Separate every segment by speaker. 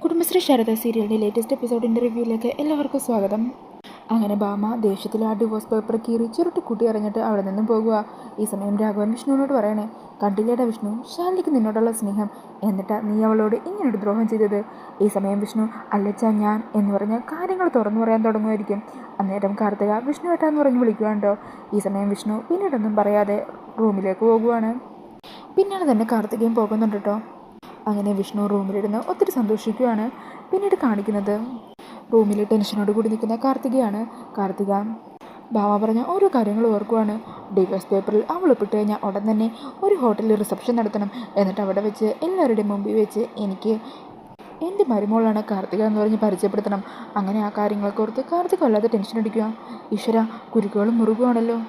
Speaker 1: കുടുംബശ്രീ ശാരദ സീരിയലിൻ്റെ ലേറ്റസ്റ്റ് എപ്പിസോഡിൻ്റെ റിവ്യൂയിലേക്ക് എല്ലാവർക്കും സ്വാഗതം. അങ്ങനെ ഭാമ ദേഷ്യത്തിൽ ആ ഡിവോഴ്സ് പേപ്പർ കീറി ചുരുട്ടി കൂട്ടി ഇറങ്ങിയിട്ട് അവിടെ നിന്നും പോകുക. ഈ സമയം രാഘവൻ വിഷ്ണുവിനോട് പറയണേ, കണ്ടില്ലേടാ വിഷ്ണു, ശാലിനിക്ക് നിന്നോടുള്ള സ്നേഹം, എന്നിട്ടാ നീ അവളോട് ഇങ്ങനൊരു ദ്രോഹം ചെയ്തത്. ഈ സമയം വിഷ്ണു അല്ലച്ചാ ഞാൻ എന്ന് പറഞ്ഞ് കാര്യങ്ങൾ തുറന്നു പറയാൻ തുടങ്ങുമായിരിക്കും. അന്നേരം കാർത്തിക വിഷ്ണു ഏട്ടാന്ന് പറഞ്ഞ് വിളിക്കുവാണ്ടോ. ഈ സമയം വിഷ്ണു പിന്നീടൊന്നും പറയാതെ റൂമിലേക്ക് പോകുവാണ്. പിന്നാലെ തന്നെ കാർത്തികയും പോകുന്നുണ്ട് കേട്ടോ. അങ്ങനെ വിഷ്ണു റൂമിലിരുന്ന് ഒത്തിരി സന്തോഷിക്കുകയാണ്. പിന്നീട് കാണിക്കുന്നത് റൂമിൽ ടെൻഷനോട് കൂടി നിൽക്കുന്ന കാർത്തികയാണ്. കാർത്തിക ഭാമ പറഞ്ഞ ഓരോ കാര്യങ്ങൾ ഓർക്കുവാണ്. ഡിവോഴ്സ് പേപ്പറിൽ അവൾ ഒപ്പിട്ട് കഴിഞ്ഞാൽ ഉടൻ തന്നെ ഒരു ഹോട്ടലിൽ റിസപ്ഷൻ നടത്തണം. എന്നിട്ട് അവിടെ വെച്ച് എല്ലാവരുടെയും മുമ്പിൽ വെച്ച് എനിക്ക് എൻ്റെ മരുമോളാണ് കാർത്തിക എന്ന് പറഞ്ഞ് പരിചയപ്പെടുത്തണം. അങ്ങനെ ആ കാര്യങ്ങളൊക്കെ ഓർത്ത് കാർത്തിക വല്ലാതെ ടെൻഷൻ അടിക്കുക. ഈശ്വര, കുരുക്കുകളും മുറുകുവാണല്ലോ,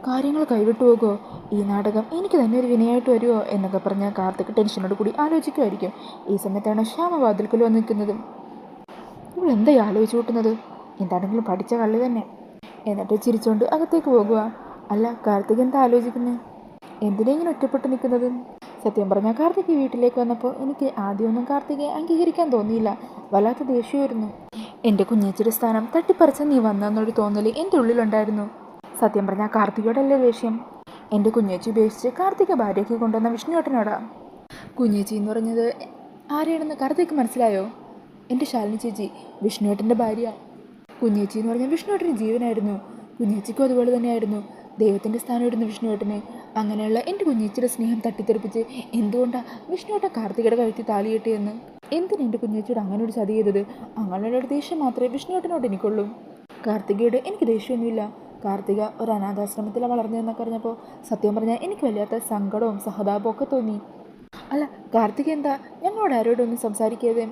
Speaker 1: കാര്യങ്ങൾ കൈവിട്ടു പോകുമോ, ഈ നാടകം എനിക്ക് തന്നെ ഒരു വിനയായിട്ട് വരുമോ എന്നൊക്കെ പറഞ്ഞ് കാർത്തിക് ടെൻഷനോട് കൂടി ആലോചിക്കുമായിരിക്കും. ഈ സമയത്താണ് ശ്യാമ വാതിൽക്കൽ വന്ന് നിൽക്കുന്നത്. ഇവൾ എന്തായി ആലോചിച്ച് കൂട്ടുന്നത്, എന്താണെങ്കിലും പഠിച്ച കള്ളി തന്നെ. എന്നിട്ട് ചിരിച്ചുകൊണ്ട് അകത്തേക്ക് പോകുക. അല്ല കാർത്തിക് എന്താ ആലോചിക്കുന്നത്, എന്തിനാ ഇങ്ങനെ ഒറ്റപ്പെട്ട് നിൽക്കുന്നത്? സത്യം പറഞ്ഞാൽ കാർത്തിക് വീട്ടിലേക്ക് വന്നപ്പോൾ എനിക്ക് ആദ്യമൊന്നും കാർത്തികയെ അംഗീകരിക്കാൻ തോന്നിയില്ല. വല്ലാത്ത ദേഷ്യമായിരുന്നു. എൻ്റെ കുഞ്ഞേച്ചിയുടെ സ്ഥാനം തട്ടിപ്പറിച്ച നീ വന്നെന്നൊരു തോന്നൽ എൻ്റെ ഉള്ളിലുണ്ടായിരുന്നു. സത്യം പറഞ്ഞാൽ കാർത്തികയോടല്ലേ ദേഷ്യം, എൻ്റെ കുഞ്ഞേച്ചി ഉപേക്ഷിച്ച് കാർത്തിക ഭാര്യയ്ക്ക് കൊണ്ടുവന്ന വിഷ്ണുവേട്ടനോടാ. കുഞ്ഞേച്ചി എന്ന് പറഞ്ഞത് ആരെയാണെന്ന് കാർത്തിക് മനസ്സിലായോ? എൻ്റെ ശാലിനി ചേച്ചി, വിഷ്ണുവേട്ടൻ്റെ ഭാര്യ. കുഞ്ഞേച്ചി എന്ന് പറഞ്ഞാൽ വിഷ്ണുവേട്ടന് ജീവനായിരുന്നു. കുഞ്ഞേച്ചിക്കും അതുപോലെ തന്നെയായിരുന്നു. ദൈവത്തിൻ്റെ സ്ഥാനമായിരുന്നു വിഷ്ണുവേട്ടന്. അങ്ങനെയുള്ള എൻ്റെ കുഞ്ഞേച്ചിയുടെ സ്നേഹം തട്ടിത്തെറിപ്പിച്ച് എന്തുകൊണ്ടാണ് വിഷ്ണുവേട്ടൻ കാർത്തികയുടെ കഴുത്തി താലി കെട്ടിയെന്ന്? എന്തിനാ എൻ്റെ കുഞ്ഞേച്ചിയോട് അങ്ങനെ ഒരു ചതി ചെയ്തത്? അങ്ങനെയുള്ള ദേഷ്യം മാത്രമേ വിഷ്ണുവേട്ടനോട് എനിക്കുള്ളൂ. കാർത്തികയോട് എനിക്ക് ദേഷ്യമൊന്നുമില്ല. കാർത്തിക ഒരു അനാഥാശ്രമത്തിലാണ് വളർന്നതെന്നൊക്കെ അറിഞ്ഞപ്പോൾ സത്യം പറഞ്ഞാൽ എനിക്ക് വല്ലാത്ത സങ്കടവും സഹതാപവും ഒക്കെ തോന്നി. അല്ല കാർത്തിക എന്താ ഞങ്ങളോട് ആരോടൊന്നും സംസാരിക്കാതെ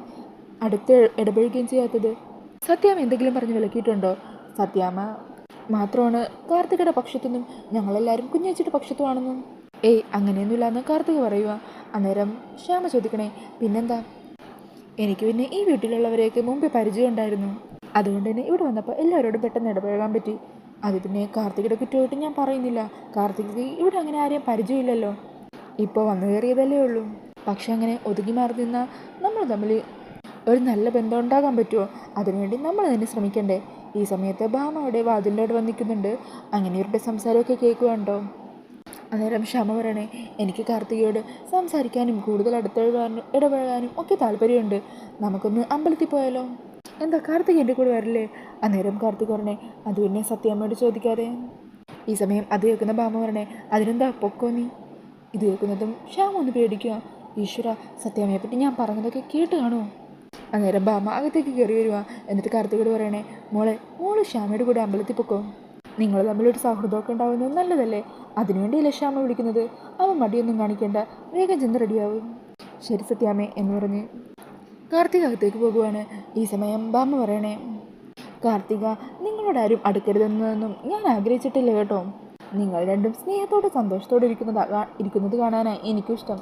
Speaker 1: അടുത്ത് ഇടപഴകുകയും ചെയ്യാത്തത്? സത്യാമ്മ എന്തെങ്കിലും പറഞ്ഞ് വിലക്കിയിട്ടുണ്ടോ? സത്യാമ്മ മാത്രമാണ് കാർത്തികയുടെ പക്ഷത്തുനിന്നും ഞങ്ങളെല്ലാവരും കുഞ്ഞേച്ചിയുടെ പക്ഷത്തുമാണെന്നും. ഏയ് അങ്ങനെയൊന്നുമില്ലാന്ന് കാർത്തിക പറയുക. അന്നേരം ശ്യാമ ചോദിക്കണേ, പിന്നെന്താ, എനിക്ക് പിന്നെ ഈ വീട്ടിലുള്ളവരെയൊക്കെ മുമ്പേ പരിചയം ഉണ്ടായിരുന്നു. അതുകൊണ്ട് തന്നെ ഇവിടെ വന്നപ്പോൾ എല്ലാവരോടും പെട്ടെന്ന് ഇടപഴകാൻ പറ്റി. അത് പിന്നെ കാർത്തികയുടെ കുറ്റമായിട്ട് ഞാൻ പറയുന്നില്ല. കാർത്തികയ്ക്ക് ഇവിടെ അങ്ങനെ ആരെയും പരിചയമില്ലല്ലോ, ഇപ്പോൾ വന്നു കയറിയതല്ലേ ഉള്ളൂ. പക്ഷെ അങ്ങനെ ഒതുങ്ങി മാറി നിന്നാൽ നമ്മൾ തമ്മിൽ ഒരു നല്ല ബന്ധം ഉണ്ടാകാൻ പറ്റുമോ? അതിനുവേണ്ടി നമ്മൾ തന്നെ ശ്രമിക്കണ്ടേ? ഈ സമയത്ത് ഭാമ അവിടെ വാതിലിൻ്റെ അവിടെ വന്നിരിക്കുന്നുണ്ട്. അങ്ങനെ ഇവരുടെ സംസാരമൊക്കെ കേൾക്കുവാണ്ടോ. അന്നേരം ക്ഷമ പറയണേ, എനിക്ക് കാർത്തികയോട് സംസാരിക്കാനും കൂടുതൽ ഇടപഴകാനും ഒക്കെ താല്പര്യമുണ്ട്. നമുക്കൊന്ന് അമ്പലത്തിൽ പോയാലോ? എന്താ കാർത്തിക് എൻ്റെ കൂടെ വരില്ലേ? അന്നേരം കാർത്തിക് പറഞ്ഞേ, അത് പിന്നെ സത്യാമ്മയോട് ചോദിക്കാതെ. ഈ സമയം അത് കേൾക്കുന്ന ഭാമ പറഞ്ഞേ, അതിനെന്താ പൊക്കോ നീ. ഇത് കേൾക്കുന്നതും ശ്യാമ ഒന്ന് പേടിക്കുക. ഈശ്വര, സത്യാമ്മയെ പറ്റി ഞാൻ പറഞ്ഞതൊക്കെ കേട്ട് കാണുമോ? അന്നേരം ഭാമ അകത്തേക്ക് കയറി വരുക. എന്നിട്ട് കാർത്തികോട് പറയണേ, മോള് ശ്യാമയുടെ കൂടെ അമ്പലത്തിൽ പൊക്കോ. നിങ്ങൾ തമ്മിലൊരു സൗഹൃദമൊക്കെ ഉണ്ടാവുന്നത് നല്ലതല്ലേ? അതിനുവേണ്ടിയല്ലേ ശ്യാമ വിളിക്കുന്നത്. അവൻ മടിയൊന്നും കാണിക്കേണ്ട, വേഗം ചെന്ന് റെഡിയാവും. ശരി സത്യാമ്മേ എന്ന് പറഞ്ഞ് കാർത്തിക അകത്തേക്ക് പോകുവാണ്. ഈ സമയം ഭാമ പറയണേ, കാർത്തിക നിങ്ങളോടാരും അടുക്കരുതെന്നൊന്നും ഞാൻ ആഗ്രഹിച്ചിട്ടില്ല കേട്ടോ. നിങ്ങൾ രണ്ടും സ്നേഹത്തോടെ സന്തോഷത്തോടെ ഇരിക്കുന്നത് കാണാനാണ് എനിക്കും ഇഷ്ടം.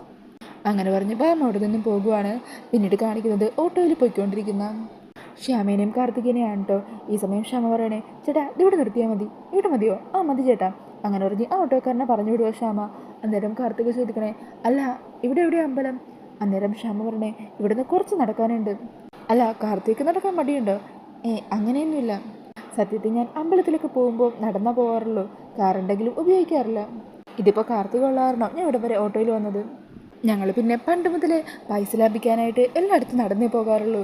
Speaker 1: അങ്ങനെ പറഞ്ഞ് ഭാമ അവിടെ നിന്നും പോകുവാണ്. പിന്നീട് കാണിക്കുന്നത് ഓട്ടോയിൽ പോയിക്കൊണ്ടിരിക്കുന്ന ശ്യാമേനെയും കാർത്തികേനെയാണ് കേട്ടോ. ഈ സമയം ശ്യാമ പറയണേ, ചേട്ടാ ഇവിടെ നിർത്തിയാൽ മതി. ഇവിടെ മതിയോ? ആ മതി ചേട്ടാ. അങ്ങനെ പറഞ്ഞ് ആ ഓട്ടോക്കാരനെ പറഞ്ഞു വിടുക ശ്യാമ. അന്നേരം കാർത്തിക ചോദിക്കണേ, അല്ല ഇവിടെ എവിടെയാ അമ്പലം? അന്നേരം ശ്യാമ പറഞ്ഞേ, ഇവിടുന്ന് കുറച്ച് നടക്കാനുണ്ട്. അല്ല കാർത്തിക് നടക്കാൻ മടിയുണ്ടോ? അങ്ങനെയൊന്നുമില്ല. സത്യത്തിൽ ഞാൻ അമ്പലത്തിലൊക്കെ പോകുമ്പോൾ നടന്നാ പോകാറുള്ളൂ, കാറുണ്ടെങ്കിലും ഉപയോഗിക്കാറില്ല. ഇതിപ്പോൾ കാർത്തിക് ഉള്ള കാരണം ഞാൻ ഇവിടെ വരെ ഓട്ടോയിൽ വന്നത്. ഞങ്ങൾ പിന്നെ പണ്ട് മുതലേ പൈസ ലാഭിക്കാനായിട്ട് എല്ലായിടത്തും നടന്നേ പോകാറുള്ളൂ.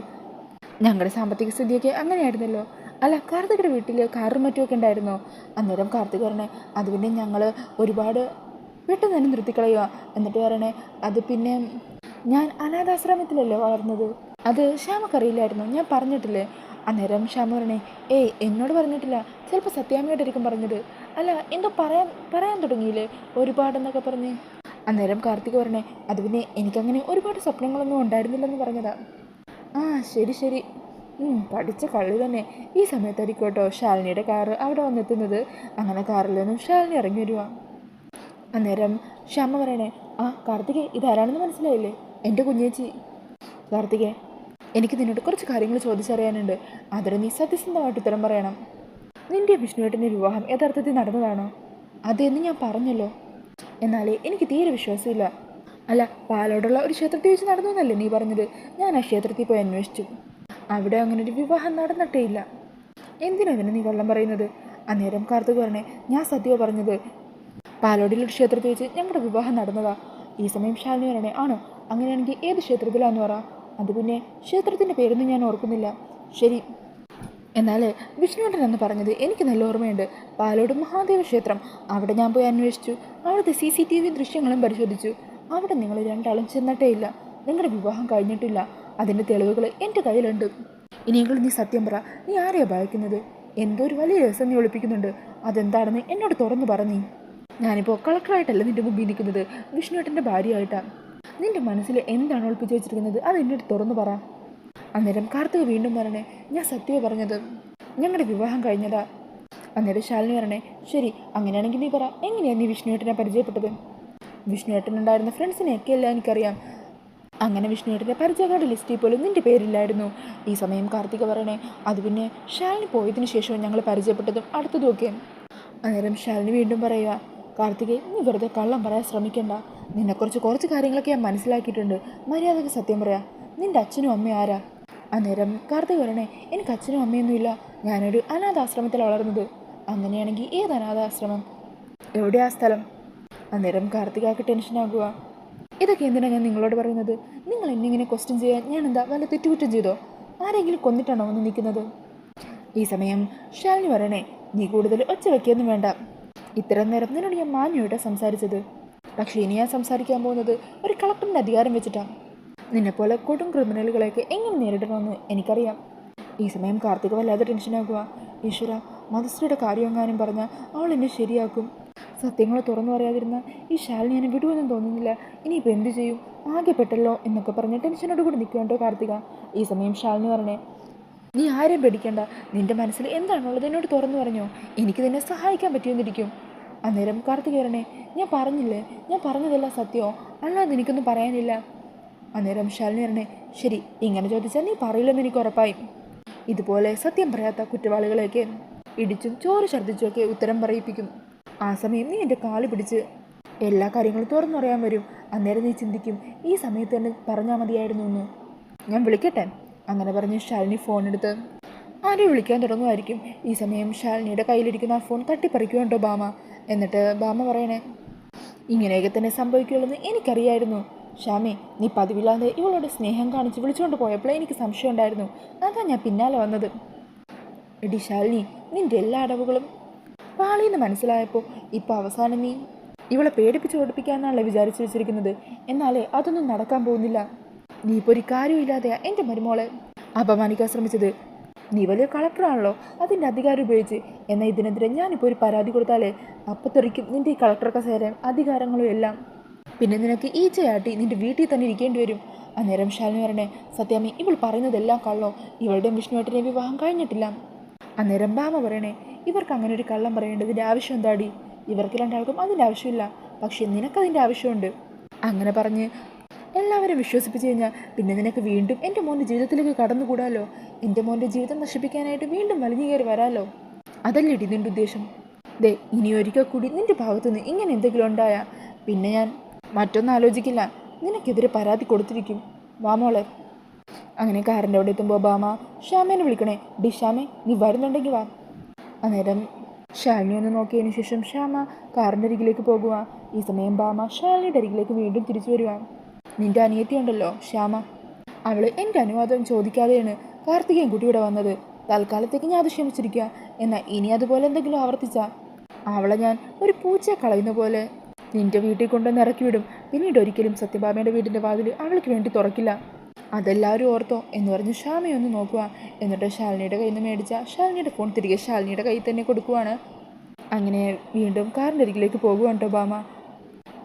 Speaker 1: ഞങ്ങളുടെ സാമ്പത്തിക സ്ഥിതിയൊക്കെ അങ്ങനെയായിരുന്നല്ലോ. അല്ല കാർത്തികയുടെ വീട്ടിൽ കാറും മറ്റുമൊക്കെ ഉണ്ടായിരുന്നോ? അന്നേരം കാർത്തിക് പറഞ്ഞേ, അത് പിന്നെ ഞങ്ങൾ ഒരുപാട് പെട്ടെന്ന് തന്നെ നിർത്തിക്കളയുക. എന്നിട്ട് പറയണേ, അത് പിന്നെ ഞാൻ അനാഥാശ്രമത്തിലല്ലേ വളർന്നത്, അത് ശ്യാമക്കറിയില്ലായിരുന്നു, ഞാൻ പറഞ്ഞിട്ടില്ലേ. അന്നേരം ശ്യാമ പറഞ്ഞേ, എന്നോട് പറഞ്ഞിട്ടില്ല, ചിലപ്പോൾ സത്യാമ്മയോടായിരിക്കും പറഞ്ഞത്. അല്ല എന്തോ പറയാൻ തുടങ്ങിയില്ലേ ഒരുപാടെന്നൊക്കെ പറഞ്ഞ്. അന്നേരം കാർത്തിക് പറഞ്ഞേ, അത് പിന്നെ എനിക്കങ്ങനെ ഒരുപാട് സ്വപ്നങ്ങളൊന്നും ഉണ്ടായിരുന്നില്ലെന്ന് പറഞ്ഞതാ. ആ ശരി ശരി, പഠിച്ച കള്ളി തന്നെ. ഈ സമയത്തായിരിക്കും കേട്ടോ ശാലിനിയുടെ കാറ് അവിടെ വന്നെത്തുന്നത്. അങ്ങനെ കാറിൽ നിന്നും ശാലിനി ഇറങ്ങി വരുക. അന്നേരം ശ്യാമ പറയണേ, ആ കാർത്തികേ, ഇതാരാണെന്ന് മനസ്സിലായില്ലേ? എൻ്റെ കുഞ്ഞേച്ചി. കാർത്തികേ, എനിക്ക് നിന്നോട് കുറച്ച് കാര്യങ്ങൾ ചോദിച്ചറിയാനുണ്ട്. അതിന് നീ സത്യസന്ധമായിട്ട് ഉത്തരം പറയണം. നിൻ്റെ വിഷ്ണുവേട്ടൻ്റെ വിവാഹം യഥാർത്ഥത്തിൽ നടന്നതാണോ? അതെന്ന് ഞാൻ പറഞ്ഞല്ലോ. എന്നാലേ എനിക്ക് തീരെ വിശ്വാസമില്ല. അല്ല, പാലോടുള്ള ഒരു ക്ഷേത്രത്തിൽ വെച്ച് നടന്നു എന്നല്ലേ നീ പറഞ്ഞത്? ഞാൻ ആ ക്ഷേത്രത്തിൽ പോയി അന്വേഷിച്ചു. അവിടെ അങ്ങനെ ഒരു വിവാഹം നടന്നിട്ടേ ഇല്ല. എന്തിനാ നീ കള്ളം പറയുന്നത്? അന്നേരം കാർത്തിക് പറഞ്ഞേ, ഞാൻ സത്യമോ പറഞ്ഞത്. പാലോടിലൊരു ക്ഷേത്രത്തിൽ വെച്ച് ഞങ്ങളുടെ വിവാഹം നടന്നതാ. ഈ സമയം ശാലിനി പറയണേ, ആണോ? അങ്ങനെയാണെങ്കിൽ ഏത് ക്ഷേത്രത്തിലാന്ന് പറ. അത് പിന്നെ ക്ഷേത്രത്തിൻ്റെ പേരൊന്നും ഞാൻ ഓർക്കുന്നില്ല. ശരി, എന്നാൽ വിഷ്ണുവേട്ടൻ എന്ന് പറഞ്ഞത് എനിക്ക് നല്ല ഓർമ്മയുണ്ട്. പാലോട് മഹാദേവ ക്ഷേത്രം. അവിടെ ഞാൻ പോയി അന്വേഷിച്ചു. അവിടുത്തെ CCTV ദൃശ്യങ്ങളും പരിശോധിച്ചു. അവിടെ നിങ്ങൾ രണ്ടാളും ചെന്നിട്ടേ ഇല്ല. നിങ്ങളുടെ വിവാഹം കഴിഞ്ഞിട്ടില്ല. അതിൻ്റെ തെളിവുകൾ എൻ്റെ കയ്യിലുണ്ട്. ഇനിയെങ്കിലും നീ സത്യം പറ. നീ ആരെയാ ഭയക്കുന്നത്? എന്തോ ഒരു വലിയ രസം നീ ഒളിപ്പിക്കുന്നുണ്ട്. അതെന്താണെന്ന് എന്നോട് തുറന്നു പറ. നീ ഞാനിപ്പോൾ കളക്ടറായിട്ടല്ല നിൻ്റെ മുമ്പിൽ നിൽക്കുന്നത്, വിഷ്ണുവേട്ടൻ്റെ ഭാര്യയായിട്ടാണ്. നിൻ്റെ മനസ്സിൽ എന്താണ് ഒളിപ്പിച്ച് വെച്ചിരിക്കുന്നത് അത് എന്നോട് തുറന്നു പറ. അന്നേരം കാർത്തിക് വീണ്ടും പറഞ്ഞേ, ഞാൻ സത്യമോ പറഞ്ഞത്. ഞങ്ങളുടെ വിവാഹം കഴിഞ്ഞതാ. അന്നേരം ശാലിനി പറഞ്ഞേ, ശരി, അങ്ങനെയാണെങ്കിൽ നീ പറ, എങ്ങനെയാണ് നീ വിഷ്ണുവേട്ടനെ പരിചയപ്പെട്ടത്? വിഷ്ണുവേട്ടനുണ്ടായിരുന്ന ഫ്രണ്ട്സിനെയൊക്കെ എല്ലാം എനിക്കറിയാം. അങ്ങനെ വിഷ്ണുവേട്ടൻ്റെ പരിചയക്കാരുടെ ലിസ്റ്റിൽ പോലും നിൻ്റെ പേരില്ലായിരുന്നു. ഈ സമയം കാർത്തിക പറയണേ, അത് പിന്നെ ശാലിനി പോയതിനു ശേഷവും ഞങ്ങൾ പരിചയപ്പെട്ടതും അടുത്തതും ഒക്കെ. അന്നേരം ശാലിനി വീണ്ടും പറയുക, കാർത്തികെ, നീ വെറുതെ കള്ളം പറയാൻ ശ്രമിക്കണ്ട. നിന്നെക്കുറിച്ച് കുറച്ച് കാര്യങ്ങളൊക്കെ ഞാൻ മനസ്സിലാക്കിയിട്ടുണ്ട്. മര്യാദയ്ക്ക് സത്യം പറയാം. നിൻ്റെ അച്ഛനും അമ്മയും ആരാ? അന്നേരം കാർത്തിക പറയണേ, എനിക്ക് അച്ഛനും അമ്മയൊന്നുമില്ല. ഞാനൊരു അനാഥാശ്രമത്തിൽ വളർന്നത്. അങ്ങനെയാണെങ്കിൽ ഏത് അനാഥാശ്രമം? എവിടെയാ സ്ഥലം? അന്നേരം കാർത്തികക്ക് ടെൻഷനാകുക. ഇതൊക്കെ എന്തിനാണ് ഞാൻ നിങ്ങളോട് പറയുന്നത്? നിങ്ങൾ എന്നിങ്ങനെ ക്വസ്റ്റ്യൻ ചെയ്യാൻ ഞാൻ എന്താ വല്ല തെറ്റുകുറ്റം ചെയ്തോ? ആരെങ്കിലും കൊന്നിട്ടാണോ വന്ന് നിൽക്കുന്നത്? ഈ സമയം ശാലിനി പറയണേ, നീ കൂടുതൽ ഒച്ച വയ്ക്കൊന്നും വേണ്ട. ഇത്രയും നേരം നിന്നോട് ഞാൻ മാന്യമായിട്ടാണ് സംസാരിച്ചത്. പക്ഷേ ഇനി ഞാൻ സംസാരിക്കാൻ പോകുന്നത് ഒരു കളക്ടറിൻ്റെ അധികാരം വെച്ചിട്ടാണ്. നിന്നെപ്പോലെ കൊടും ക്രിമിനലുകളെയൊക്കെ എങ്ങനെ നേരിടണമെന്ന് എനിക്കറിയാം. ഈ സമയം കാർത്തിക വല്ലാതെ ടെൻഷനാകുക. ഈശ്വര, മധുശ്രീയുടെ കാര്യമെങ്ങാനും പറഞ്ഞാൽ അവൾ എന്നെ ശരിയാക്കും. സത്യങ്ങൾ തുറന്നു പറയാതിരുന്ന ഈ ശാലിനി എന്നെ വിടുമെന്നും തോന്നുന്നില്ല. ഇനിയിപ്പോൾ എന്ത് ചെയ്യും? ആകെ പെട്ടല്ലോ എന്നൊക്കെ പറഞ്ഞ് ടെൻഷനോട് കൂടി നിൽക്കുന്നുണ്ടോ കാർത്തിക. ഈ സമയം ശാലിനി പറഞ്ഞേ, നീ ആരെയും പേടിക്കണ്ട. നിൻ്റെ മനസ്സിൽ എന്താണുള്ളത് എന്നോട് തുറന്നു പറഞ്ഞോ. എനിക്ക് നിന്നെ സഹായിക്കാൻ പറ്റിയെന്നിരിക്കും. അന്നേരം കാർത്തിക പറഞ്ഞേ, ഞാൻ പറഞ്ഞതെല്ലാം സത്യമോ? അല്ലാതെ എനിക്കൊന്നും പറയാനില്ല. അന്നേരം ശാലിനി പറഞ്ഞേ, ശരി, ഇങ്ങനെ ചോദിച്ചാൽ നീ പറയില്ലെന്ന് എനിക്ക് ഉറപ്പായി. ഇതുപോലെ സത്യം പറയാത്ത കുറ്റവാളികളെയൊക്കെ ഇടിച്ചും ചോറ് ഛർദ്ദിച്ചുമൊക്കെ ഉത്തരം പറയിപ്പിക്കും. ആ സമയം നീ എൻ്റെ കാല് പിടിച്ച് എല്ലാ കാര്യങ്ങളും തുറന്നു പറയാൻ വരും. അന്നേരം നീ ചിന്തിക്കും, ഈ സമയത്ത് തന്നെ പറഞ്ഞാൽ മതിയായിരുന്നു എന്ന്. ഞാൻ വിളിക്കട്ടെ? അങ്ങനെ പറഞ്ഞ് ശാലിനി ഫോൺ എടുത്ത് ആരെയും വിളിക്കാൻ തുടങ്ങുമായിരിക്കും. ഈ സമയം ശാലിനിയുടെ കയ്യിലിരിക്കുന്ന ആ ഫോൺ തട്ടിപ്പറിക്കുന്നുണ്ടോ ഭാമ. എന്നിട്ട് ഭാമ പറയണേ, ഇങ്ങനെയൊക്കെ തന്നെ സംഭവിക്കുള്ളൂ എനിക്കറിയായിരുന്നു. ശ്യാമേ, നീ പതിവില്ലാതെ ഇവളോട് സ്നേഹം കാണിച്ച് വിളിച്ചുകൊണ്ട് പോയപ്പോൾ എനിക്ക് സംശയം ഉണ്ടായിരുന്നു. അതാ ഞാൻ പിന്നാലെ വന്നത്. എടി ശാലിനി, നിൻ്റെ എല്ലാ അടവുകളും പാളിയെന്ന് മനസ്സിലായപ്പോൾ ഇപ്പോൾ അവസാനം നീ ഇവളെ പേടിപ്പിച്ച് ഓടിപ്പിക്കാമെന്നാണല്ലേ വിചാരിച്ചു വെച്ചിരിക്കുന്നത്. എന്നാലേ അതൊന്നും നടക്കാൻ പോകുന്നില്ല. നീ ഇപ്പോൾ ഒരു കാര്യമില്ലാതെയാ എൻ്റെ മരുമോളെ അപമാനിക്കാൻ ശ്രമിച്ചത്. നീ വലിയ കളക്ടറാണല്ലോ, അതിൻ്റെ അധികാരം ഉപയോഗിച്ച്. എന്നാൽ ഇതിനെതിരെ ഞാനിപ്പോൾ ഒരു പരാതി കൊടുത്താലേ അപ്പത്തെറിക്കും നിൻ്റെ ഈ കളക്ടർ കസേരയും അധികാരങ്ങളും എല്ലാം. പിന്നെ നിനക്ക് ഈച്ചയാട്ടി നിൻ്റെ വീട്ടിൽ തന്നെ ഇരിക്കേണ്ടി വരും. അന്നേരം ശാലിനി പറഞ്ഞേ, സത്യാമ്മി, ഇവൾ പറയുന്നതെല്ലാം കള്ളോ. ഇവളുടെയും വിഷ്ണുവേട്ടൻ്റെ വിവാഹം കഴിഞ്ഞിട്ടില്ല. അന്നേരം ഭാമ പറയണേ, ഇവർക്ക് അങ്ങനെ ഒരു കള്ളം പറയേണ്ടതിൻ്റെ ആവശ്യം എന്താടി? ഇവർക്ക് രണ്ടാൾക്കും അതിൻ്റെ ആവശ്യമില്ല. പക്ഷേ നിനക്കതിൻ്റെ ആവശ്യമുണ്ട്. അങ്ങനെ പറഞ്ഞ് എല്ലാവരും വിശ്വസിപ്പിച്ച് കഴിഞ്ഞാൽ പിന്നെ നിനക്ക് വീണ്ടും എൻ്റെ മോൻ്റെ ജീവിതത്തിലേക്ക് കടന്നുകൂടാലോ. എൻ്റെ മോൻ്റെ ജീവിതം നശിപ്പിക്കാനായിട്ട് വീണ്ടും വലിഞ്ഞു കയറി വരാമല്ലോ. അതല്ലേടി നിൻ്റെ ഉദ്ദേശം? ദേ, ഇനി ഒരിക്കൽ കൂടി നിൻ്റെ ഭാഗത്തുനിന്ന് ഇങ്ങനെ എന്തെങ്കിലും ഉണ്ടായാൽ പിന്നെ ഞാൻ മറ്റൊന്നും ആലോചിക്കില്ല. നിനക്കെതിരെ പരാതി കൊടുത്തിരിക്കും. വാമോളെ. അങ്ങനെ കാറിൻ്റെ അവിടെ എത്തുമ്പോൾ ഭാമ ശ്യാമേനെ വിളിക്കണേ, ഡി ശ്യാമേ, നീ വരുന്നുണ്ടെങ്കിൽ വാ. അന്നേരം ശാലിനി ഒന്ന് നോക്കിയതിന് ശേഷം ശ്യാമ കാറിൻ്റെ അരികിലേക്ക് പോകുക. ഈ സമയം ഭാമ ശാലിനിയുടെ അരികിലേക്ക് വീണ്ടും തിരിച്ചു വരുക. നിൻ്റെ അനിയത്തിയുണ്ടല്ലോ ശ്യാമ, അവൾ എൻ്റെ അനുവാദം ചോദിക്കാതെയാണ് കാർത്തികയും കുട്ടി ഇവിടെ വന്നത്. തൽക്കാലത്തേക്ക് ഞാൻ അത് ക്ഷമിച്ചിരിക്കുക. എന്നാൽ ഇനി അതുപോലെ എന്തെങ്കിലും ആവർത്തിച്ചാൽ അവളെ ഞാൻ ഒരു പൂച്ചയെ കളയുന്ന പോലെ നിൻ്റെ വീട്ടിൽ കൊണ്ടുവന്ന് ഇറക്കി വിടും. പിന്നീട് ഒരിക്കലും സത്യഭാമയുടെ വീടിൻ്റെ വാതിൽ അവൾക്ക് വേണ്ടി തുറക്കില്ല. അതെല്ലാവരും ഓർത്തോ എന്ന് പറഞ്ഞ് ശ്യാമയൊന്ന് നോക്കുക. എന്നിട്ട് ശാലിനിയുടെ കയ്യിൽ നിന്ന് മേടിച്ച ശാലിനിയുടെ ഫോൺ തിരികെ ശാലിനിയുടെ കയ്യിൽ തന്നെ കൊടുക്കുവാണ്. അങ്ങനെ വീണ്ടും കാറിൻ്റെ അരികിലേക്ക് പോകുവാണ് കേട്ടോ ഭാമ.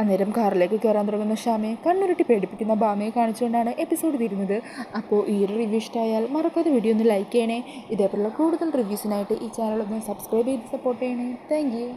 Speaker 1: അന്നേരം കാറിലേക്ക് കയറാൻ തുടങ്ങുന്ന ശ്യാമയെ കണ്ണുരുട്ടി പേടിപ്പിക്കുന്ന ഭാമയെ കാണിച്ചുകൊണ്ടാണ് എപ്പിസോഡ് തീരുന്നത്. അപ്പോൾ ഈ ഒരു റിവ്യൂ ഇഷ്ടമായാൽ മറക്കാതെ വീഡിയോ ഒന്ന് ലൈക്ക് ചെയ്യണേ. ഇതേപോലുള്ള കൂടുതൽ റിവ്യൂസിനായിട്ട് ഈ ചാനൽ ഒന്ന് സബ്സ്ക്രൈബ് ചെയ്ത് സപ്പോർട്ട് ചെയ്യണേ. Thank you.